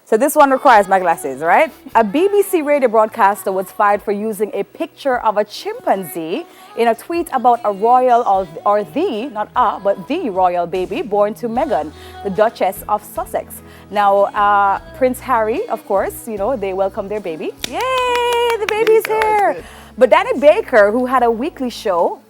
So this one requires my glasses, right? A BBC radio broadcaster was fired for using a picture of a chimpanzee in a tweet about a royal or the, not a, but the royal baby born to Meghan, the Duchess of Sussex. Now, Prince Harry, of course, you know, they welcome their baby. Yay, the baby's here. But Danny Baker, who had a weekly show,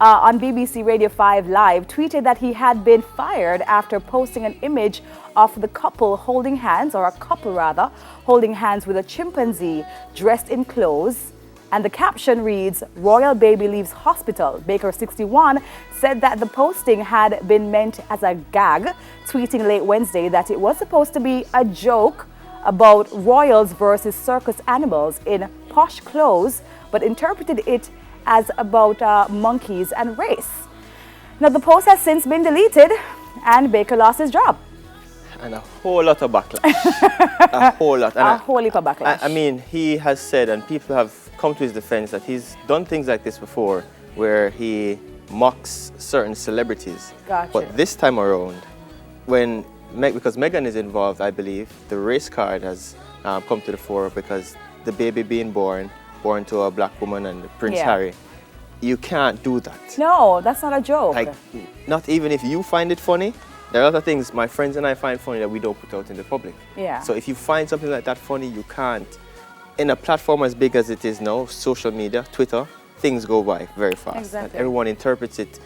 on BBC Radio 5 Live, tweeted that he had been fired after posting an image of the couple holding hands, or a couple rather, holding hands with a chimpanzee dressed in clothes. And the caption reads, "Royal baby leaves hospital." Baker, 61, said that the posting had been meant as a gag, tweeting late Wednesday that it was supposed to be a joke about royals versus circus animals in posh clothes, but interpreted it as about monkeys and race. Now, the post has since been deleted and Baker lost his job. And a whole lot of backlash. A whole lot. And a whole heap of backlash. I mean, he has said, and people have come to his defense, that he's done things like this before where he mocks certain celebrities. Gotcha. But this time around, because Meghan is involved, I believe, the race card has come to the fore because the baby being born to a black woman and Prince Harry. You can't do that. No, that's not a joke. Like, not even if you find it funny. There are a lot of things my friends and I find funny that we don't put out in the public. Yeah. So if you find something like that funny, you can't. In a platform as big as it is now, social media, Twitter, things go by very fast. Exactly. And everyone interprets it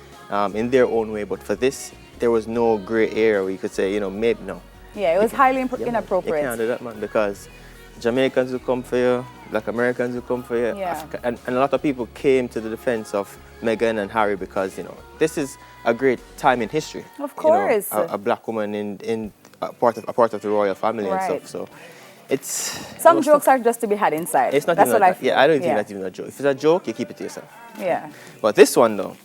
in their own way. But for this, there was no gray area where you could say, you know, maybe no. Yeah, it was highly inappropriate. You can't do that, man, because Jamaicans will come for you, Black Americans will come for you, Africa, and a lot of people came to the defense of Meghan and Harry because, you know, this is a great time in history. Of course. You know, a black woman in a part of the royal family and stuff. So it's some jokes are just to be had inside. It's not that's even what like I feel. Yeah, I don't think that's even a joke. If it's a joke, you keep it to yourself. Yeah. But this one though,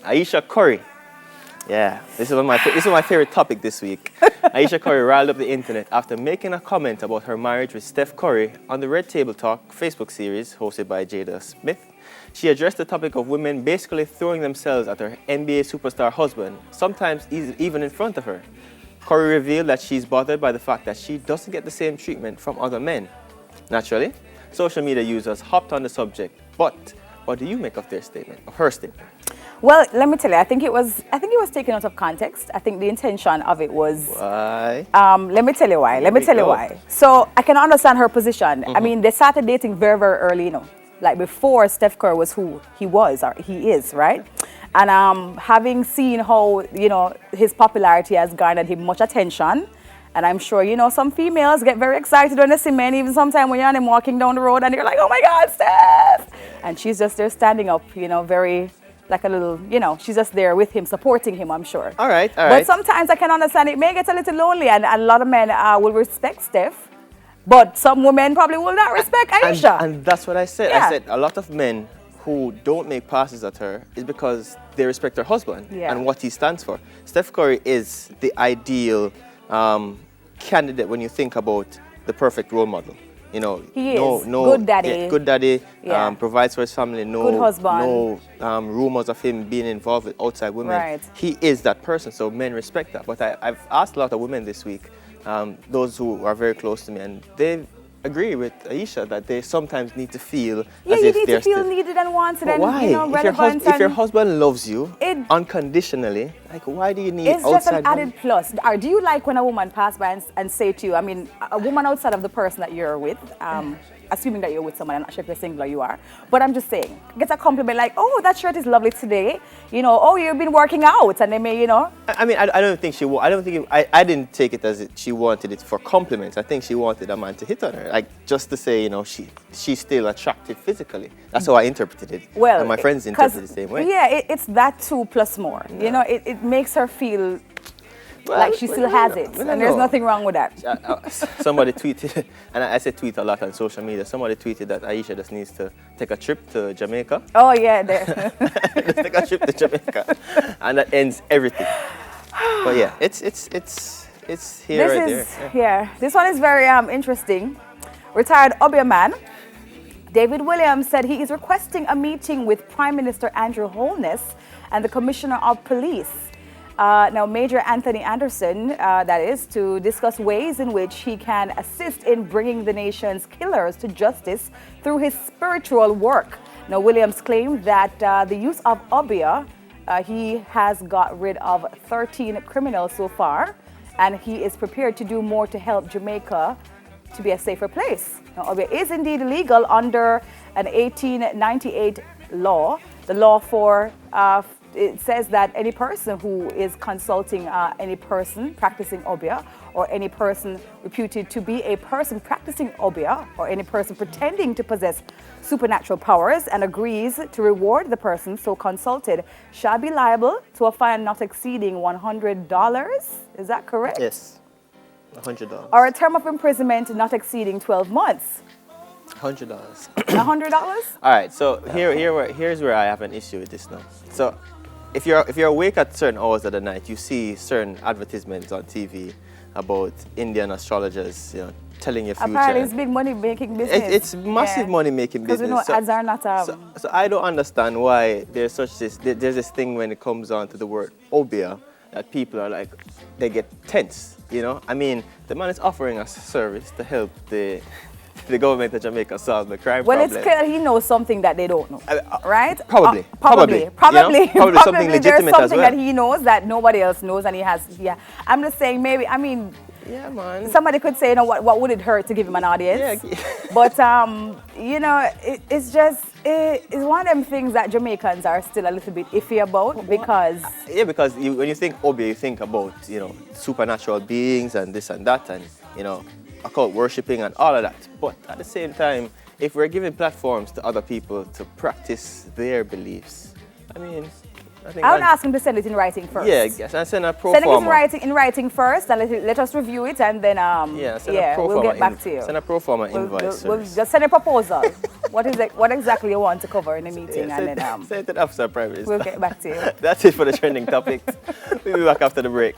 Aisha Curry. Yeah, this is one of my favorite topic this week. Aisha Curry riled up the internet after making a comment about her marriage with Steph Curry on the Red Table Talk Facebook series hosted by Jada Smith. She addressed the topic of women basically throwing themselves at her NBA superstar husband, sometimes even in front of her. Curry revealed that she's bothered by the fact that she doesn't get the same treatment from other men. Naturally, social media users hopped on the subject, but what do you make of her statement? Well, let me tell you, I think it was taken out of context. I think the intention of it was... Why? Let me tell you why. So I can understand her position. I mean, they started dating very, very early, you know, like before Steph Curry was who he was or he is, right? And having seen how, you know, his popularity has garnered him much attention, and I'm sure, you know, some females get very excited when they see men, even sometimes when you're on them walking down the road and you're like, oh my God, Steph! And she's just there standing up, you know, very... like a little, you know, she's just there with him, supporting him, I'm sure. All right. But sometimes I can understand it may get a little lonely, and a lot of men will respect Steph, but some women probably will not respect Aisha. And that's what I said. Yeah. I said a lot of men who don't make passes at her is because they respect her husband and what he stands for. Steph Curry is the ideal candidate when you think about the perfect role model. You know, he is good daddy. Yeah, good daddy. Provides for his family. Good husband. No rumors of him being involved with outside women. Right. He is that person, so men respect that. But I've asked a lot of women this week, those who are very close to me, and they agree with Aisha that they sometimes need to feel as if they're you need to feel needed and wanted. But and why? You know, relevant. If your husband loves you unconditionally, like, why do you need outside? It's just an added plus. Or do you like when a woman passes by and say to you, I mean, a woman outside of the person that you're with, assuming that you're with someone, I'm not sure if you're single or you are, but I'm just saying, gets a compliment like, oh, that shirt is lovely today, you know, oh, you've been working out, and they may, you know. I mean, I don't think I didn't take it as she wanted it for compliments. I think she wanted a man to hit on her, like just to say, you know, she's still attractive physically. That's how I interpreted it. Well, and my friends interpreted it the same way. Yeah, it's that too plus more. Yeah. You know, it makes her feel like she still has it, and there's nothing wrong with that. Somebody tweeted, and I say tweet a lot on social media, somebody tweeted that Aisha just needs to take a trip to Jamaica. Oh, yeah. Just take a trip to Jamaica. And that ends everything. But yeah, it's here right there. Yeah, this one is very interesting. Retired Obia man, David Williams, said he is requesting a meeting with Prime Minister Andrew Holness and the Commissioner of Police Now, Major Anthony Anderson, that is, to discuss ways in which he can assist in bringing the nation's killers to justice through his spiritual work. Now, Williams claimed that the use of Obia, he has got rid of 13 criminals so far, and he is prepared to do more to help Jamaica to be a safer place. Now, Obia is indeed illegal under an 1898 law. The law for it says that any person who is consulting any person practicing Obia, or any person reputed to be a person practicing Obia, or any person pretending to possess supernatural powers and agrees to reward the person so consulted shall be liable to a fine not exceeding $100. Is that correct? Yes, $100. Or a term of imprisonment not exceeding 12 months. $100. $100? All right, so here's where I have an issue with this now. So if you're awake at certain hours of the night, you see certain advertisements on TV about Indian astrologers, telling your future. Apparently it's big money making business. It's massive money making business. Because we know ads are not... So I don't understand why there's this thing when it comes on to the word Obia, that people are like, they get tense, I mean, the man is offering us a service to help the government of Jamaica solve the crime problem. Well, it's clear he knows something that they don't know, right? Probably. Probably Something legitimate there's something as well. that he knows that nobody else knows, and he has, I'm just saying, maybe, yeah, man. Somebody could say, what would it hurt to give him an audience? Yeah. But, it's just, it's one of them things that Jamaicans are still a little bit iffy about, because... Yeah, because when you think Obia, you think about, supernatural beings and this and that, and, occult worshipping and all of that. But at the same time, if we're giving platforms to other people to practice their beliefs, I think I would ask him to send it in writing first. Yeah, yes, and send a pro forma. Send it in writing first, and let us review it, and then we'll get back to you. Send a pro forma invoice. We'll just send a proposal. What exactly you want to cover in the meeting, and then send it up, Sir Prime Minister. We'll get back to you. That's it for the trending topics. We'll be back after the break.